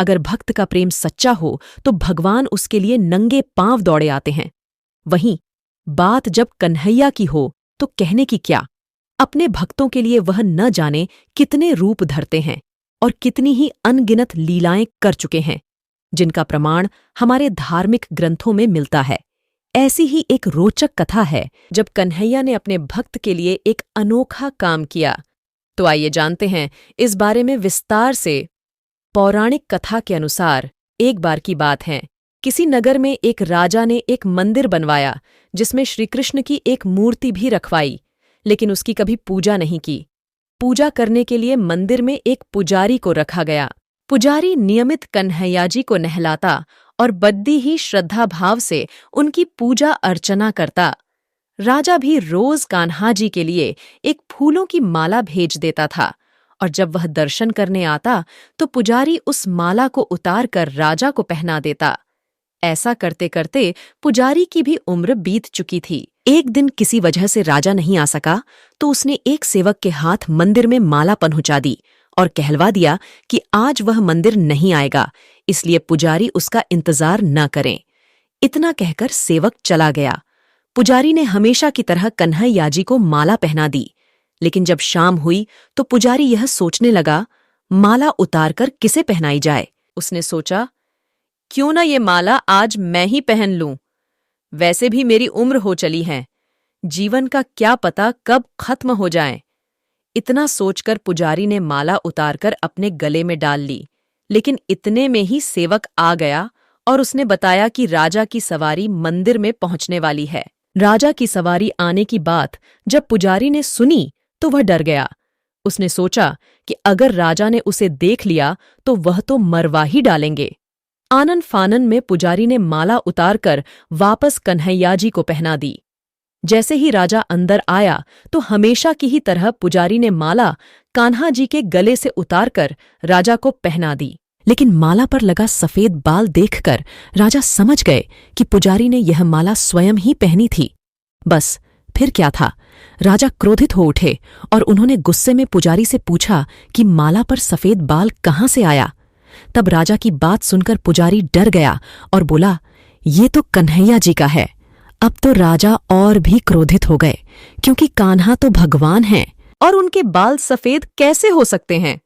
अगर भक्त का प्रेम सच्चा हो तो भगवान उसके लिए नंगे पांव दौड़े आते हैं। वहीं बात जब कन्हैया की हो तो कहने की क्या। अपने भक्तों के लिए वह न जाने कितने रूप धरते हैं और कितनी ही अनगिनत लीलाएं कर चुके हैं, जिनका प्रमाण हमारे धार्मिक ग्रंथों में मिलता है। ऐसी ही एक रोचक कथा है जब कन्हैया ने अपने भक्त के लिए एक अनोखा काम किया। तो आइए जानते हैं इस बारे में विस्तार से। पौराणिक कथा के अनुसार एक बार की बात है, किसी नगर में एक राजा ने एक मंदिर बनवाया जिसमें श्रीकृष्ण की एक मूर्ति भी रखवाई, लेकिन उसकी कभी पूजा नहीं की। पूजा करने के लिए मंदिर में एक पुजारी को रखा गया। पुजारी नियमित कन्हैया जी को नहलाता और बद्दी ही श्रद्धा भाव से उनकी पूजा अर्चना करता। राजा भी रोज कान्हा जी के लिए एक फूलों की माला भेज देता था, और जब वह दर्शन करने आता तो पुजारी उस माला को उतार कर राजा को पहना देता। ऐसा करते करते पुजारी की भी उम्र बीत चुकी थी। एक दिन किसी वजह से राजा नहीं आ सका तो उसने एक सेवक के हाथ मंदिर में माला पहुंचा दी और कहलवा दिया कि आज वह मंदिर नहीं आएगा, इसलिए पुजारी उसका इंतजार न करें। इतना कहकर सेवक चला गया। पुजारी ने हमेशा की तरह कन्हैया जी को माला पहना दी, लेकिन जब शाम हुई तो पुजारी यह सोचने लगा, माला उतारकर किसे पहनाई जाए। उसने सोचा, क्यों न ये माला आज मैं ही पहन लूं। वैसे भी मेरी उम्र हो चली है, जीवन का क्या पता कब खत्म हो जाए। इतना सोचकर पुजारी ने माला उतारकर अपने गले में डाल ली, लेकिन इतने में ही सेवक आ गया और उसने बताया कि राजा की सवारी मंदिर में पहुंचने वाली है। राजा की सवारी आने की बात जब पुजारी ने सुनी तो वह डर गया। उसने सोचा कि अगर राजा ने उसे देख लिया तो वह तो मरवा ही डालेंगे। आनन फानन में पुजारी ने माला उतारकर वापस कन्हैया जी को पहना दी। जैसे ही राजा अंदर आया तो हमेशा की ही तरह पुजारी ने माला कान्हा जी के गले से उतारकर राजा को पहना दी, लेकिन माला पर लगा सफेद बाल देखकर राजा समझ गए कि पुजारी ने यह माला स्वयं ही पहनी थी। बस फिर क्या था, राजा क्रोधित हो उठे और उन्होंने गुस्से में पुजारी से पूछा कि माला पर सफेद बाल कहाँ से आया। तब राजा की बात सुनकर पुजारी डर गया और बोला, ये तो कन्हैया जी का है। अब तो राजा और भी क्रोधित हो गए, क्योंकि कान्हा तो भगवान हैं और उनके बाल सफेद कैसे हो सकते हैं।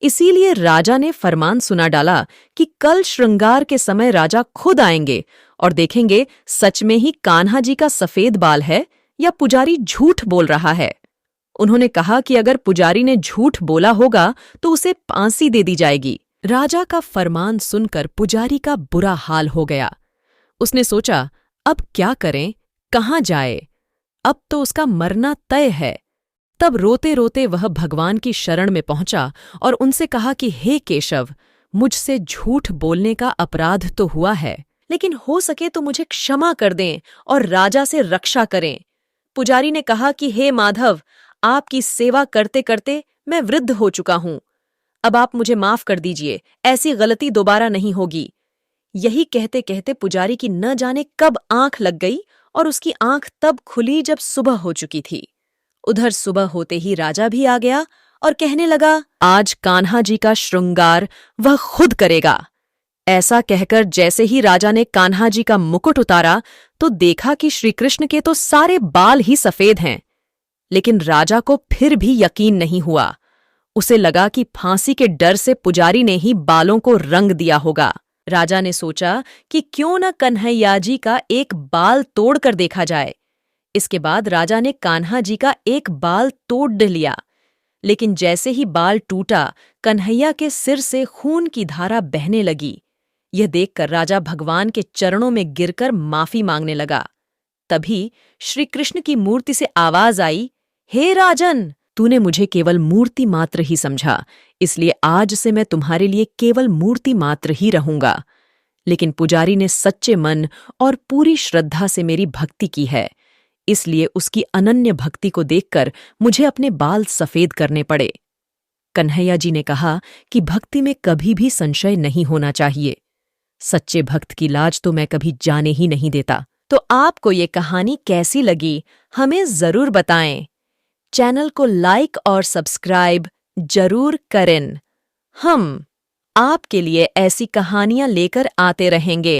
इसीलिए राजा ने फरमान सुना डाला कि कल श्रृंगार के समय राजा खुद आएंगे और देखेंगे सच में ही कान्हा जी का सफेद बाल है या पुजारी झूठ बोल रहा है। उन्होंने कहा कि अगर पुजारी ने झूठ बोला होगा तो उसे फांसी दे दी जाएगी। राजा का फरमान सुनकर पुजारी का बुरा हाल हो गया। उसने सोचा, अब क्या करें, कहाँ जाए, अब तो उसका मरना तय है। तब रोते रोते वह भगवान की शरण में पहुंचा और उनसे कहा कि हे केशव, मुझसे झूठ बोलने का अपराध तो हुआ है, लेकिन हो सके तो मुझे क्षमा कर दें और राजा से रक्षा करें। पुजारी ने कहा कि हे माधव, आपकी सेवा करते करते मैं वृद्ध हो चुका हूं, अब आप मुझे माफ कर दीजिए, ऐसी गलती दोबारा नहीं होगी। यही कहते कहते पुजारी की न जाने कब आंख लग गई और उसकी आंख तब खुली जब सुबह हो चुकी थी। उधर सुबह होते ही राजा भी आ गया और कहने लगा, आज कान्हा जी का श्रृंगार वह खुद करेगा। ऐसा कहकर जैसे ही राजा ने कान्हा जी का मुकुट उतारा तो देखा कि श्रीकृष्ण के तो सारे बाल ही सफेद हैं। लेकिन राजा को फिर भी यकीन नहीं हुआ। उसे लगा कि फांसी के डर से पुजारी ने ही बालों को रंग दिया होगा। राजा ने सोचा कि क्यों न कन्हैया जी का एक बाल तोड़कर देखा जाए। इसके बाद राजा ने कान्हा जी का एक बाल तोड़ लिया, लेकिन जैसे ही बाल टूटा कन्हैया के सिर से खून की धारा बहने लगी। यह देखकर राजा भगवान के चरणों में गिरकर माफी मांगने लगा। तभी श्री कृष्ण की मूर्ति से आवाज आई, हे राजन, तूने मुझे केवल मूर्ति मात्र ही समझा, इसलिए आज से मैं तुम्हारे लिए केवल मूर्ति मात्र ही रहूंगा। लेकिन पुजारी ने सच्चे मन और पूरी श्रद्धा से मेरी भक्ति की है, इसलिए उसकी अनन्य भक्ति को देखकर मुझे अपने बाल सफेद करने पड़े। कन्हैया जी ने कहा कि भक्ति में कभी भी संशय नहीं होना चाहिए। सच्चे भक्त की लाज तो मैं कभी जाने ही नहीं देता। तो आपको ये कहानी कैसी लगी हमें जरूर बताएं। चैनल को लाइक और सब्सक्राइब जरूर करें। हम आपके लिए ऐसी कहानियां लेकर आते रहेंगे।